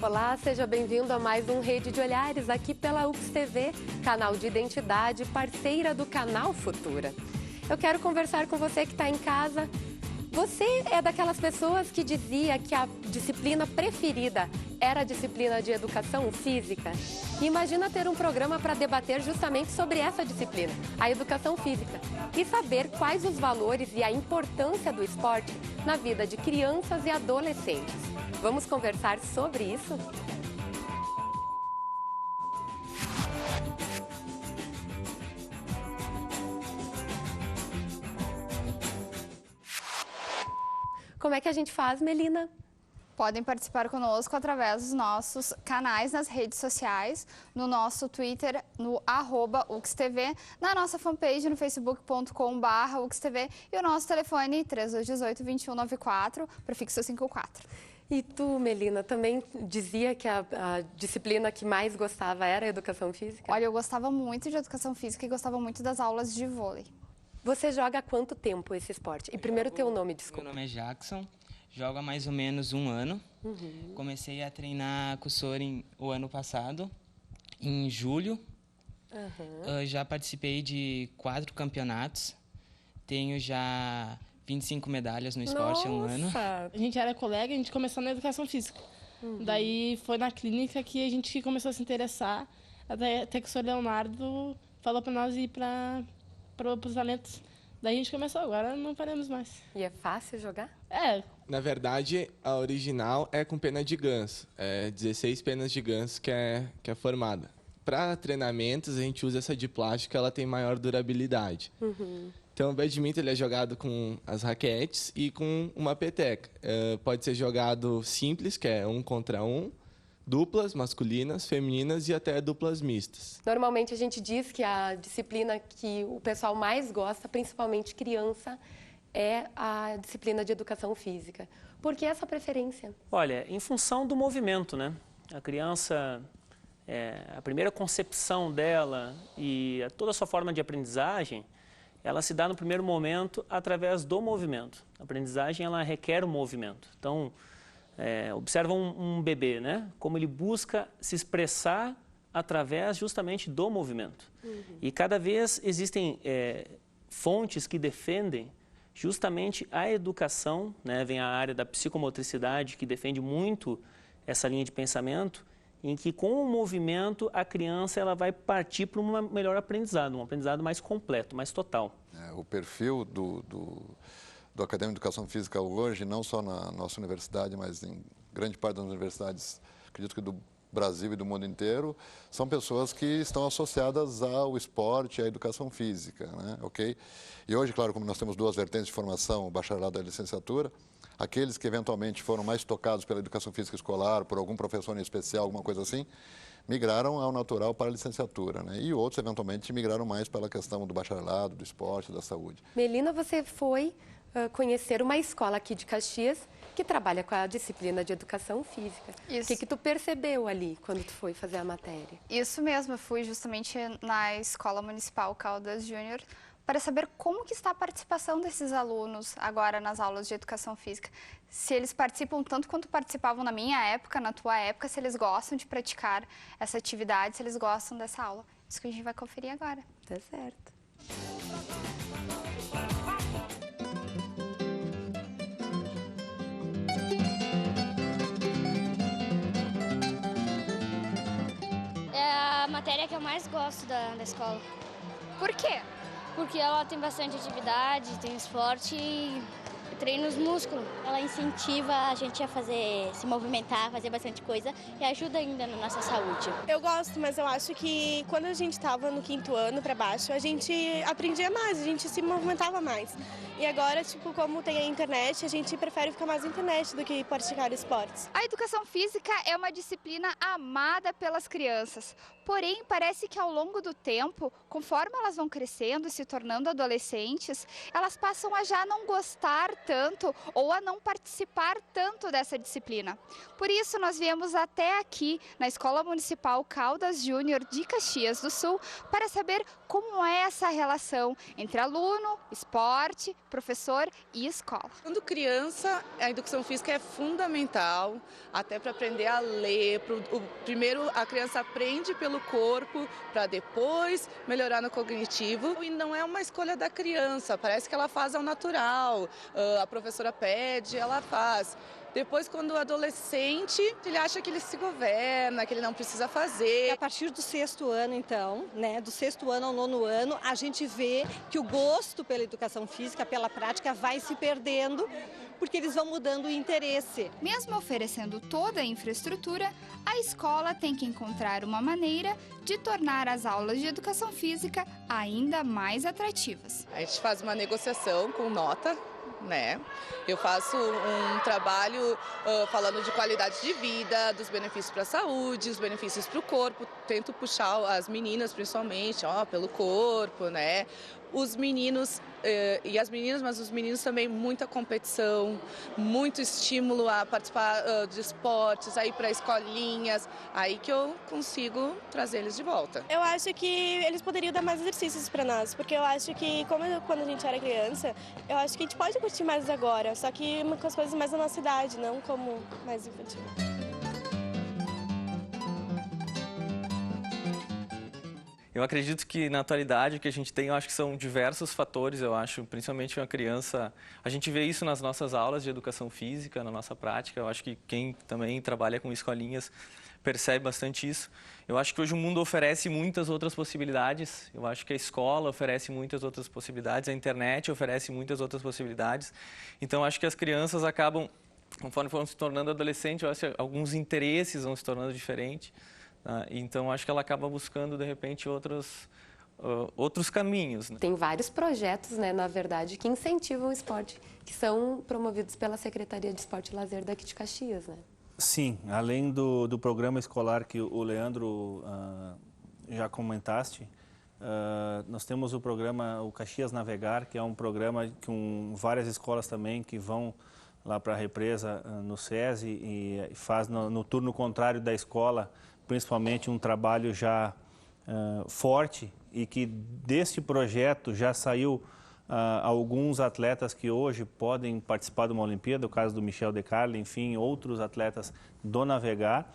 Olá, seja bem-vindo a mais um Rede de Olhares aqui pela UX TV, canal de identidade, parceira do canal Futura. Eu quero conversar com você que está em casa. Você é daquelas pessoas que dizia que a disciplina preferida era a disciplina de educação física? Imagina ter um programa para debater justamente sobre essa disciplina, a educação física, e saber quais os valores e a importância do esporte na vida de crianças e adolescentes. Vamos conversar sobre isso? Como é que a gente faz, Melina? Podem participar conosco através dos nossos canais nas redes sociais, no nosso Twitter, no @UXTV, na nossa fanpage no facebook.com/UXTV e o nosso telefone 3218-2194, prefixo 54. E tu, Melina, também dizia que a disciplina que mais gostava era a educação física? Olha, eu gostava muito de educação física e gostava muito das aulas de vôlei. Você joga há quanto tempo esse esporte? E primeiro teu nome, desculpa. Meu nome é Jackson, jogo há mais ou menos um ano. Comecei a treinar com o Sorin o ano passado, em julho. Já participei de 4 campeonatos, tenho já 25 medalhas no esporte há um ano. A gente era colega, a gente começou na educação física. Daí foi na clínica que a gente começou a se interessar, até que o Sr. Leonardo falou para nós ir para os talentos. Daí a gente começou, agora não paramos mais. E é fácil jogar? É. Na verdade, a original é com pena de ganso. É 16 penas de ganso que é formada. Para treinamentos, a gente usa essa de plástico, ela tem maior durabilidade. Então, o badminton ele é jogado com as raquetes e com uma peteca. Pode ser jogado simples, que é 1 contra 1, duplas masculinas, femininas e até duplas mistas. Normalmente a gente diz que a disciplina que o pessoal mais gosta, principalmente criança, é a disciplina de educação física. Por que essa preferência? Olha, em função do movimento, né? A criança, a primeira concepção dela e toda a sua forma de aprendizagem, ela se dá no primeiro momento através do movimento. A aprendizagem, ela requer o movimento. Então, observa um bebê, né? Como ele busca se expressar através justamente do movimento. E cada vez existem fontes que defendem justamente a educação, né? Vem a área da psicomotricidade, que defende muito essa linha de pensamento, em que com o movimento a criança ela vai partir para um melhor aprendizado, um aprendizado mais completo, mais total. O perfil do Acadêmico de Educação Física hoje, não só na nossa universidade, mas em grande parte das universidades, acredito que do Brasil e do mundo inteiro, são pessoas que estão associadas ao esporte e à educação física, né? Ok? E hoje, claro, como nós temos 2 vertentes de formação, o bacharelado e a licenciatura, aqueles que eventualmente foram mais tocados pela educação física escolar, por algum professor em especial, alguma coisa assim, migraram ao natural para a licenciatura, né? E outros, eventualmente, migraram mais pela questão do bacharelado, do esporte, da saúde. Melina, você foi conhecer uma escola aqui de Caxias que trabalha com a disciplina de educação física. Isso. O que tu percebeu ali quando tu foi fazer a matéria? Isso mesmo, eu fui justamente na Escola Municipal Caldas Júnior para saber como que está a participação desses alunos agora nas aulas de educação física. Se eles participam tanto quanto participavam na minha época, na tua época, se eles gostam de praticar essa atividade, se eles gostam dessa aula. Isso que a gente vai conferir agora. Tá certo. É a matéria que eu mais gosto da escola. Por quê? Porque ela tem bastante atividade, tem esporte e treina os músculos. Ela incentiva a gente a se movimentar, fazer bastante coisa e ajuda ainda na nossa saúde. Eu gosto, mas eu acho que quando a gente estava no 5º ano para baixo, a gente aprendia mais, a gente se movimentava mais. E agora, como tem a internet, a gente prefere ficar mais na internet do que praticar esportes. A educação física é uma disciplina amada pelas crianças. Porém, parece que ao longo do tempo, conforme elas vão crescendo e se tornando adolescentes, elas passam a já não gostar tanto ou a não participar tanto dessa disciplina. Por isso, nós viemos até aqui na Escola Municipal Caldas Júnior de Caxias do Sul para saber como é essa relação entre aluno, esporte, professor e escola. Quando criança, a educação física é fundamental, até para aprender a ler. Primeiro, a criança aprende pelo corpo, para depois melhorar no cognitivo. E não é uma escolha da criança, parece que ela faz ao natural. A professora pede, ela faz. Depois, quando o adolescente, ele acha que ele se governa, que ele não precisa fazer. A partir do 6º ano, então, né, do 6º ano ao 9º ano, a gente vê que o gosto pela educação física, pela prática, vai se perdendo, porque eles vão mudando o interesse. Mesmo oferecendo toda a infraestrutura, a escola tem que encontrar uma maneira de tornar as aulas de educação física ainda mais atrativas. A gente faz uma negociação com nota, né? Eu faço um trabalho falando de qualidade de vida, dos benefícios para a saúde, os benefícios para o corpo. Tento puxar as meninas, principalmente, pelo corpo, né? Os meninos e as meninas, mas os meninos também, muita competição, muito estímulo a participar de esportes, a ir para escolinhas, aí que eu consigo trazer eles de volta. Eu acho que eles poderiam dar mais exercícios para nós, porque eu acho que, quando a gente era criança, eu acho que a gente pode curtir mais agora, só que com as coisas mais da nossa idade, não como mais infantil. Eu acredito que na atualidade o que a gente tem, eu acho que são diversos fatores, eu acho, principalmente uma criança, a gente vê isso nas nossas aulas de educação física, na nossa prática, eu acho que quem também trabalha com escolinhas percebe bastante isso. Eu acho que hoje o mundo oferece muitas outras possibilidades, eu acho que a escola oferece muitas outras possibilidades, a internet oferece muitas outras possibilidades, então eu acho que as crianças acabam, conforme vão se tornando adolescentes, eu acho que alguns interesses vão se tornando diferentes. Então, acho que ela acaba buscando, de repente, outros caminhos. Né? Tem vários projetos, né, na verdade, que incentivam o esporte, que são promovidos pela Secretaria de Esporte e Lazer daqui de Caxias, né? Sim, além do programa escolar que o Leandro já comentaste, nós temos o programa o Caxias Navegar, que é um programa com várias escolas também que vão lá para a represa no SESI e faz no turno contrário da escola, principalmente um trabalho já forte, e que deste projeto já saiu alguns atletas que hoje podem participar de uma Olimpíada, o caso do Michel De Carli, enfim, outros atletas do Navegar.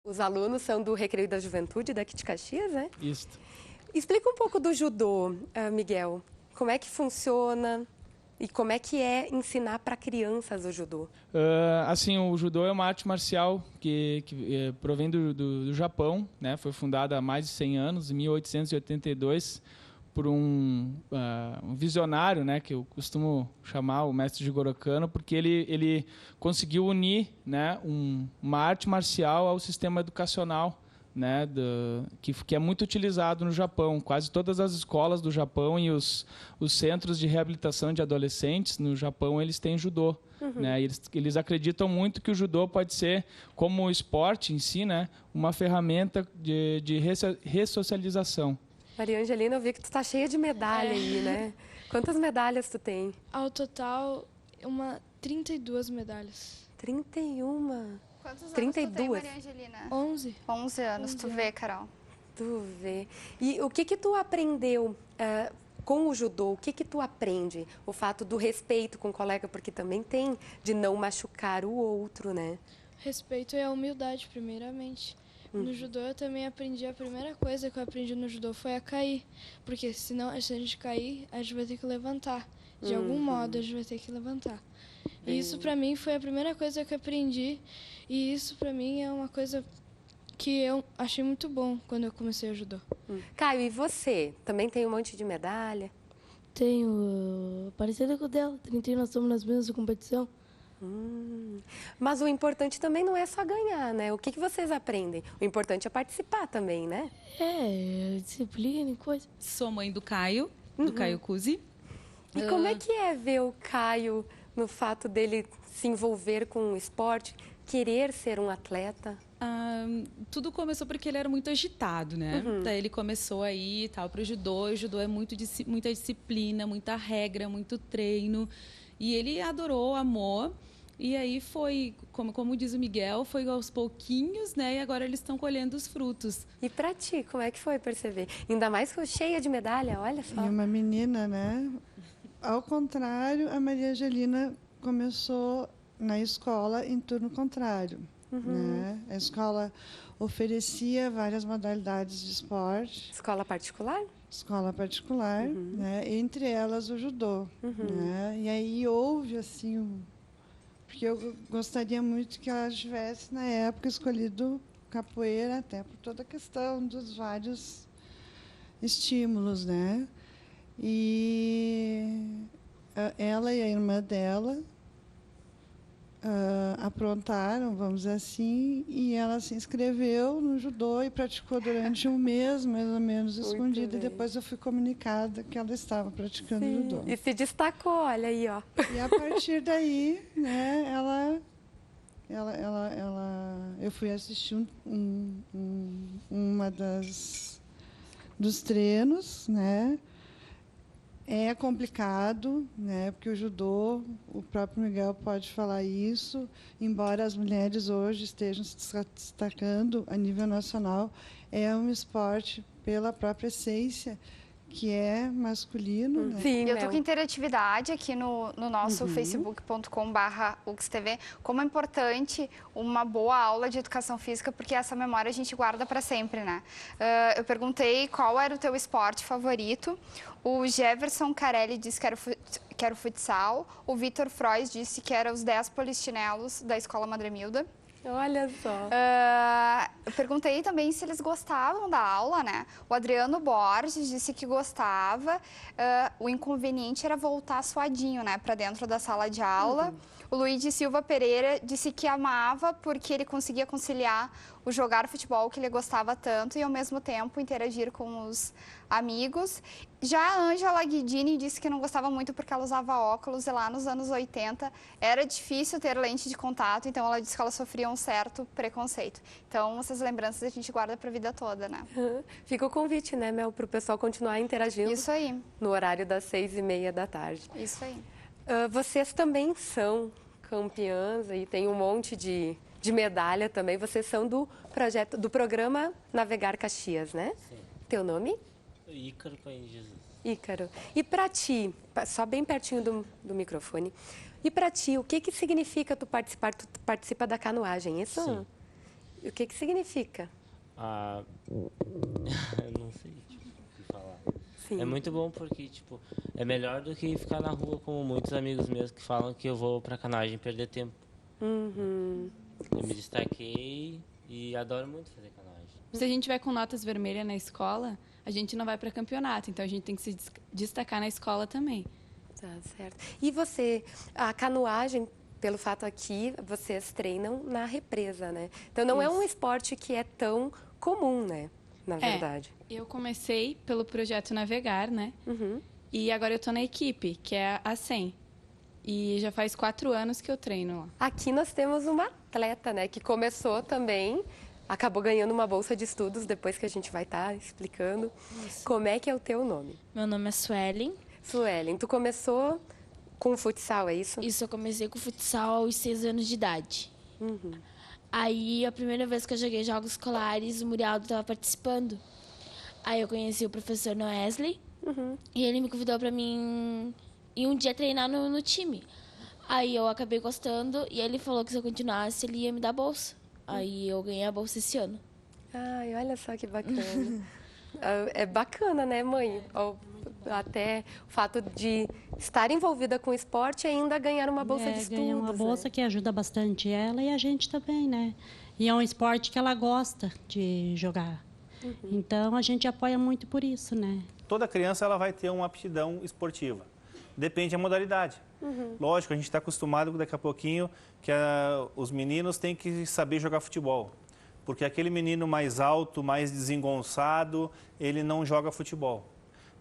Os alunos são do Recreio da Juventude daqui de Caxias, né? Isso. Explica um pouco do judô, Miguel. Como é que funciona e como é que é ensinar para crianças o judô? Assim, o judô é uma arte marcial que provém do Japão, né? Foi fundada há mais de 100 anos, em 1882, por um visionário, né, que eu costumo chamar o mestre Jigoro Kano, porque ele conseguiu unir, né, uma arte marcial ao sistema educacional, né, que é muito utilizado no Japão. Quase todas as escolas do Japão e os centros de reabilitação de adolescentes no Japão, eles têm judô. Uhum. Né, eles acreditam muito que o judô pode ser, como o esporte em si, né, uma ferramenta de ressocialização. Maria Angelina, eu vi que tu tá cheia de medalha aí, né? Quantas medalhas tu tem? Ao total, 32 medalhas. 31? Quantos anos 32. tu tem, Maria Angelina? 11. 11 anos, tu vê, Carol. Tu vê. E o que tu aprendeu com o judô? O que tu aprende? O fato do respeito com o colega, porque também tem de não machucar o outro, né? Respeito e a humildade, primeiramente. No judô eu também aprendi, a primeira coisa que eu aprendi no judô foi a cair. Porque senão, se a gente cair, a gente vai ter que levantar. De algum modo, a gente vai ter que levantar. E isso pra mim foi a primeira coisa que eu aprendi. E isso pra mim é uma coisa que eu achei muito bom quando eu comecei a judô. Caio, e você? Também tem um monte de medalha? Tenho, parecida com o dela. 31, nós estamos nas mesmas competição. Mas o importante também não é só ganhar, né? O que vocês aprendem? O importante é participar também, né? Disciplina e coisa. Sou mãe do Caio, do Caio Cusi. E como é que é ver o Caio no fato dele se envolver com o esporte, querer ser um atleta? Tudo começou porque ele era muito agitado, né? Daí ele começou a ir tal para o judô. O judô é muita disciplina, muita regra, muito treino. E ele adorou, amou. E aí foi, como diz o Miguel, foi aos pouquinhos, né? E agora eles estão colhendo os frutos. E pra ti, como é que foi perceber? Ainda mais cheia de medalha, olha só. E uma menina, né? Ao contrário, a Maria Angelina começou na escola em turno contrário. Né? A escola oferecia várias modalidades de esporte. Escola particular? Escola particular, né? Entre elas o judô. Né? E aí houve assim, porque eu gostaria muito que ela tivesse na época escolhido capoeira, até por toda a questão dos vários estímulos, né? E ela e a irmã dela aprontaram, vamos dizer assim, e ela se inscreveu no judô e praticou durante um mês, mais ou menos, escondida. E depois eu fui comunicada que ela estava praticando judô. E se destacou, olha aí, ó. E a partir daí, né, eu fui assistir uma dos treinos, né? É complicado, né? Porque o judô, o próprio Miguel pode falar isso, embora as mulheres hoje estejam se destacando a nível nacional, é um esporte pela própria essência que é masculino. Né? Sim, eu tô com interatividade aqui no nosso facebook.com/uxtv. Como é importante uma boa aula de educação física, porque essa memória a gente guarda para sempre, né? Eu perguntei qual era o teu esporte favorito. O Jefferson Carelli disse que era o futsal. O Vitor Frois disse que era os 10 polichinelos da Escola Madre Milda. Olha só. Eu perguntei também se eles gostavam da aula, né? O Adriano Borges disse que gostava. O inconveniente era voltar suadinho, né? Para dentro da sala de aula. O Luiz de Silva Pereira disse que amava porque ele conseguia conciliar o jogar futebol que ele gostava tanto e, ao mesmo tempo, interagir com os amigos. Já a Ângela Guidini disse que não gostava muito porque ela usava óculos e lá nos anos 80 era difícil ter lente de contato, então ela disse que ela sofria um certo preconceito. Então, essas lembranças a gente guarda para a vida toda, né? Fica o convite, né, Mel, para o pessoal continuar interagindo. Isso aí. No horário das 6h30 da tarde. Isso aí. Vocês também são campeãs e tem um monte de medalha também. Vocês são do programa Navegar Caxias, né? Sim. Teu nome? Ícaro Paim Jesus. Ícaro. E para ti, só bem pertinho do microfone, e para ti, o que significa tu participar? Tu participa da canoagem, isso? Sim. O que significa? Eu não sei o que falar. Sim. É muito bom porque, é melhor do que ficar na rua, como muitos amigos meus que falam que eu vou pra canoagem perder tempo. Eu me destaquei e adoro muito fazer canoagem. Se a gente vai com notas vermelhas na escola, a gente não vai para campeonato, então a gente tem que se destacar na escola também. Tá certo. E você, a canoagem, pelo fato aqui, vocês treinam na represa, né? Então não é um esporte que é tão comum, né? Na verdade. Eu comecei pelo projeto Navegar, né? E agora eu tô na equipe, que é a 100. E já faz 4 anos que eu treino lá. Aqui nós temos uma atleta, né? Que começou também, acabou ganhando uma bolsa de estudos, depois que a gente vai estar explicando. Isso. Como é que é o teu nome? Meu nome é Suelen. Suelen, tu começou com futsal, é isso? Isso, eu comecei com futsal aos 6 anos de idade. Aí, a primeira vez que eu joguei jogos escolares, o Murialdo estava participando. Aí eu conheci o professor Noesley e ele me convidou para mim ir um dia treinar no time. Aí eu acabei gostando e ele falou que se eu continuasse, ele ia me dar bolsa. Aí eu ganhei a bolsa esse ano. Ai, olha só que bacana. É bacana, né, mãe? Até o fato de estar envolvida com o esporte e ainda ganhar uma bolsa de estudos. Ganhar uma bolsa, né, que ajuda bastante ela e a gente também, né? E é um esporte que ela gosta de jogar. Então, a gente apoia muito por isso, né? Toda criança ela vai ter uma aptidão esportiva. Depende da modalidade. Lógico, a gente está acostumado daqui a pouquinho que os meninos têm que saber jogar futebol. Porque aquele menino mais alto, mais desengonçado, ele não joga futebol.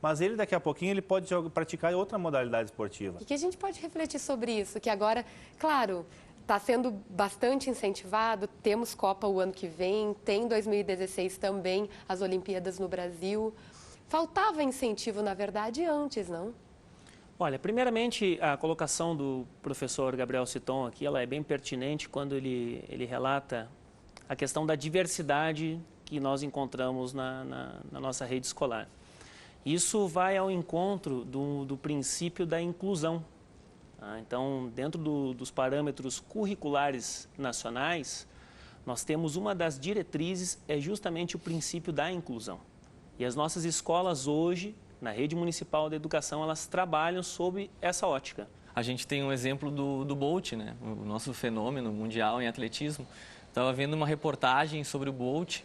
Mas ele, daqui a pouquinho, ele pode praticar outra modalidade esportiva. E que a gente pode refletir sobre isso, que agora, claro, está sendo bastante incentivado, temos Copa o ano que vem, tem 2016 também, as Olimpíadas no Brasil. Faltava incentivo, na verdade, antes, não? Olha, primeiramente, a colocação do professor Gabriel Citon aqui, ela é bem pertinente quando ele relata a questão da diversidade que nós encontramos na nossa rede escolar. Isso vai ao encontro do princípio da inclusão. Então, dentro dos parâmetros curriculares nacionais, nós temos uma das diretrizes, é justamente o princípio da inclusão. E as nossas escolas hoje, na rede municipal da educação, elas trabalham sob essa ótica. A gente tem um exemplo do Bolt, né? O nosso fenômeno mundial em atletismo. Estava vendo uma reportagem sobre o Bolt.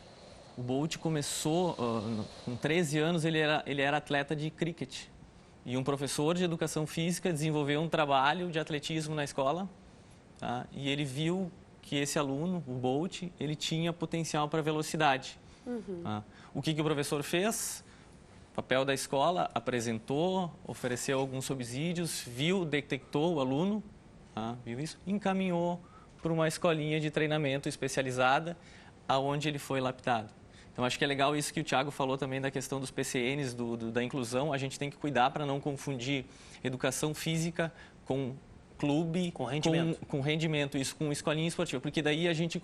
O Bolt começou, com 13 anos, ele era atleta de cricket. E um professor de educação física desenvolveu um trabalho de atletismo na escola, tá? E ele viu que esse aluno, o Bolt, ele tinha potencial para velocidade. Tá? O que o professor fez? Papel da escola, apresentou, ofereceu alguns subsídios, detectou o aluno, tá? Viu isso? Encaminhou para uma escolinha de treinamento especializada, aonde ele foi lapidado. Então, acho que é legal isso que o Thiago falou também da questão dos PCNs, da inclusão. A gente tem que cuidar para não confundir educação física com clube, com rendimento, isso, com escolinha esportiva, porque daí a gente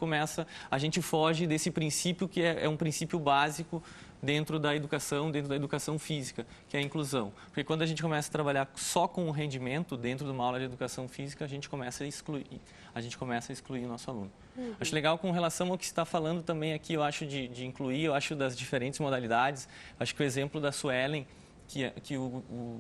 foge desse princípio que é um princípio básico dentro da educação física, que é a inclusão. Porque quando a gente começa a trabalhar só com o rendimento dentro de uma aula de educação física, a gente começa a excluir o nosso aluno. Acho legal com relação ao que você está falando também aqui, eu acho de incluir, eu acho das diferentes modalidades, acho que o exemplo da Suelen, que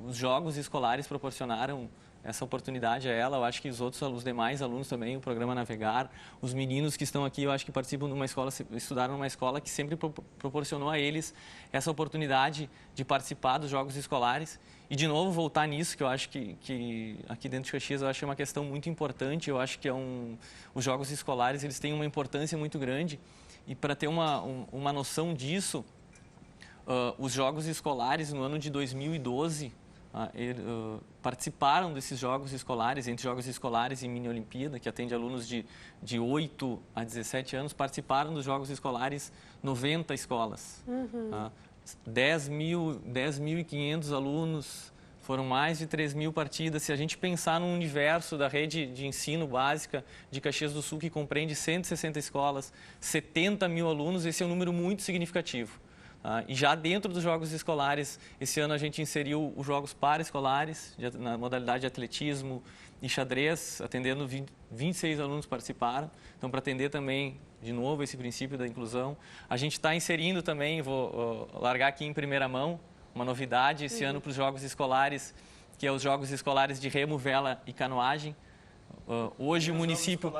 os jogos escolares proporcionaram essa oportunidade a ela, eu acho que os demais alunos também, o programa Navegar, os meninos que estão aqui, eu acho que participam de uma escola, estudaram numa escola que sempre proporcionou a eles essa oportunidade de participar dos jogos escolares. E, de novo, voltar nisso, que eu acho que aqui dentro de Caxias, eu acho que é uma questão muito importante, eu acho que os jogos escolares, eles têm uma importância muito grande. E para ter uma noção disso, os jogos escolares no ano de 2012, participaram desses jogos escolares, entre jogos escolares e mini-olimpíada, que atende alunos de 8 a 17 anos, participaram dos jogos escolares 90 escolas. 10.500 alunos, foram mais de 3.000 partidas. Se a gente pensar no universo da rede de ensino básica de Caxias do Sul, que compreende 160 escolas, 70 mil alunos, esse é um número muito significativo. E já dentro dos jogos escolares, esse ano a gente inseriu os jogos paraescolares, na modalidade de atletismo e xadrez, atendendo 26 alunos participaram. Então, para atender também, de novo, esse princípio da inclusão. A gente está inserindo também, vou largar aqui em primeira mão, uma novidade esse ano para os jogos escolares, que é os jogos escolares de remo, vela e canoagem. Hoje o município,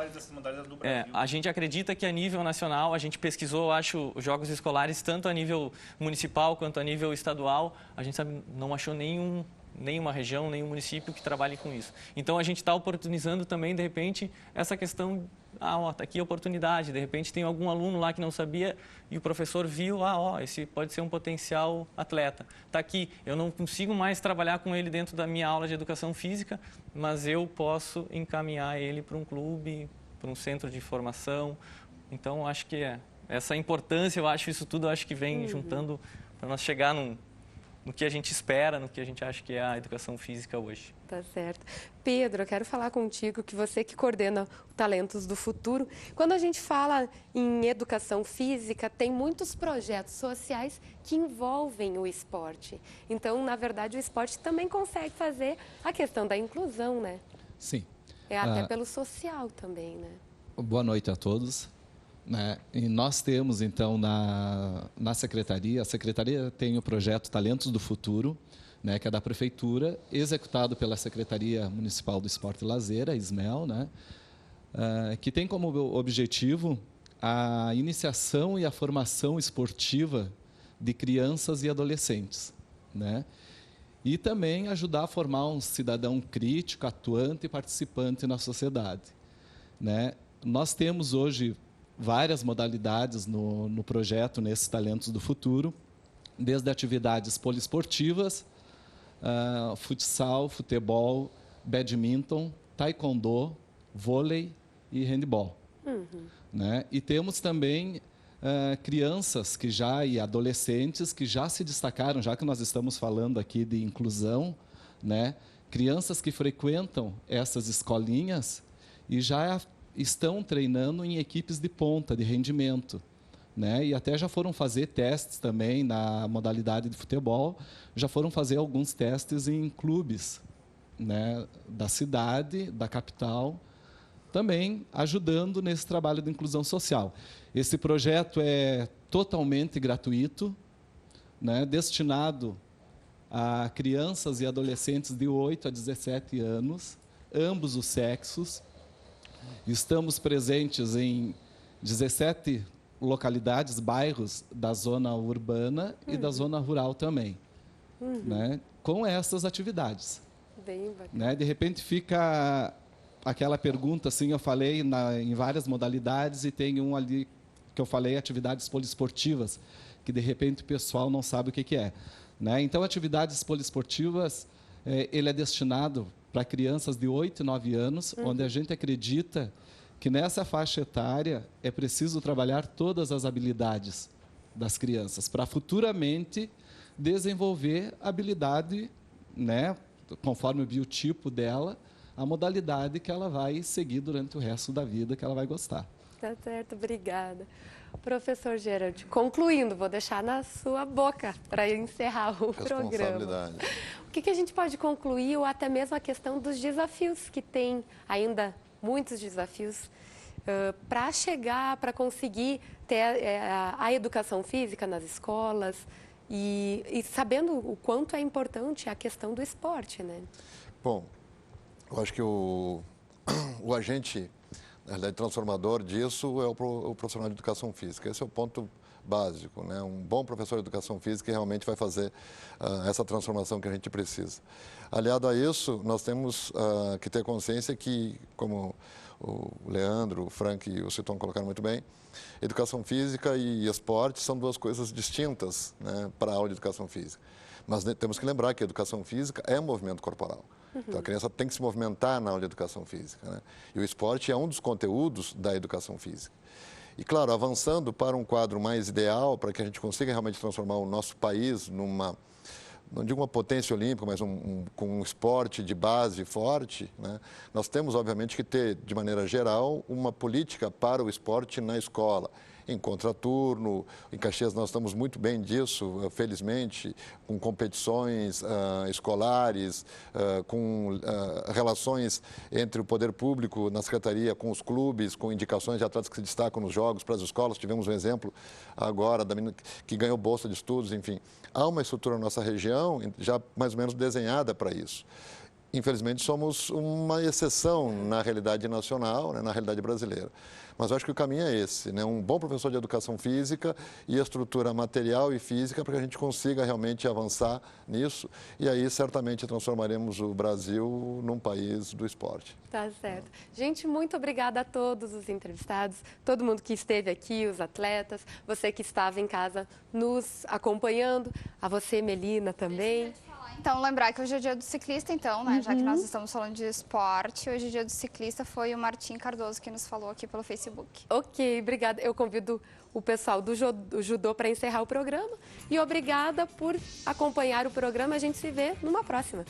a gente acredita que a nível nacional, a gente pesquisou, acho, os jogos escolares tanto a nível municipal quanto a nível estadual, a gente não achou nenhuma região, nenhum município que trabalhe com isso. Então a gente está oportunizando também, de repente, essa questão, está aqui a oportunidade, de repente tem algum aluno lá que não sabia e o professor viu, esse pode ser um potencial atleta. Está aqui, eu não consigo mais trabalhar com ele dentro da minha aula de educação física, mas eu posso encaminhar ele para um clube, para um centro de formação. Então, acho que essa importância, eu acho isso tudo, acho que vem juntando para nós chegar no que a gente espera, no que a gente acha que é a educação física hoje. Tá certo. Pedro, eu quero falar contigo, que você que coordena o Talentos do Futuro. Quando a gente fala em educação física, tem muitos projetos sociais que envolvem o esporte. Então, na verdade, o esporte também consegue fazer a questão da inclusão, né? Sim. É até pelo social também, né? Boa noite a todos. E nós temos, então, na Secretaria, a Secretaria tem o projeto Talentos do Futuro, que é da Prefeitura, executado pela Secretaria Municipal do Esporte e Lazer, a SMEL, que tem como objetivo a iniciação e a formação esportiva de crianças e adolescentes, e também ajudar a formar um cidadão crítico, atuante e participante na sociedade. Nós temos hoje várias modalidades no projeto, nesses Talentos do Futuro, desde atividades poliesportivas, futsal, futebol, badminton, taekwondo, vôlei e handball. E temos também crianças e adolescentes que já se destacaram, já que nós estamos falando aqui de inclusão, crianças que frequentam essas escolinhas e já estão treinando em equipes de ponta, de rendimento. E até já foram fazer testes também na modalidade de futebol, já foram fazer alguns testes em clubes da cidade, da capital, também ajudando nesse trabalho de inclusão social. Esse projeto é totalmente gratuito, destinado a crianças e adolescentes de 8 a 17 anos, ambos os sexos. Estamos presentes em 17 localidades, bairros da zona urbana e da zona rural também, com essas atividades. Bem bacana. De repente fica aquela pergunta, assim, eu falei em várias modalidades e tem um ali que eu falei, atividades poliesportivas, que de repente o pessoal não sabe o que é. Então, atividades poliesportivas, ele é destinado para crianças de 8 e 9 anos, onde a gente acredita que nessa faixa etária é preciso trabalhar todas as habilidades das crianças, para futuramente desenvolver habilidade, conforme o biotipo dela, a modalidade que ela vai seguir durante o resto da vida, que ela vai gostar. Tá certo, obrigada. Professor Gerald, concluindo, vou deixar na sua boca para encerrar o programa. O que a gente pode concluir, ou até mesmo a questão dos desafios, que tem ainda muitos desafios para chegar, para conseguir ter a educação física nas escolas e sabendo o quanto é importante a questão do esporte, Bom, eu acho que o agente, na realidade, transformador disso é o profissional de educação física. Esse é o ponto básico, Um bom professor de educação física realmente vai fazer essa transformação que a gente precisa. Aliado a isso, nós temos que ter consciência que, como o Leandro, o Frank e o Citon colocaram muito bem, educação física e esporte são duas coisas distintas para a aula de educação física. Mas temos que lembrar que a educação física é movimento corporal. Então, a criança tem que se movimentar na aula de educação física. E o esporte é um dos conteúdos da educação física. E, claro, avançando para um quadro mais ideal, para que a gente consiga realmente transformar o nosso país numa, não digo uma potência olímpica, mas com um esporte de base forte, nós temos, obviamente, que ter, de maneira geral, uma política para o esporte na escola. Em contraturno, em Caxias nós estamos muito bem disso, felizmente, com competições escolares, com relações entre o poder público na secretaria com os clubes, com indicações de atletas que se destacam nos jogos para as escolas. Tivemos um exemplo agora da menina que ganhou bolsa de estudos, enfim. Há uma estrutura na nossa região já mais ou menos desenhada para isso. Infelizmente, somos uma exceção na realidade nacional, na realidade brasileira. Mas eu acho que o caminho é esse, um bom professor de educação física e a estrutura material e física para que a gente consiga realmente avançar nisso. E aí, certamente, transformaremos o Brasil num país do esporte. Tá certo. Gente, muito obrigada a todos os entrevistados, todo mundo que esteve aqui, os atletas, você que estava em casa nos acompanhando, a você, Melina, também. Então, lembrar que hoje é dia do ciclista, então, né? Já que nós estamos falando de esporte, hoje é dia do ciclista, foi o Martim Cardoso que nos falou aqui pelo Facebook. Ok, obrigada. Eu convido o pessoal do judô para encerrar o programa. E obrigada por acompanhar o programa. A gente se vê numa próxima.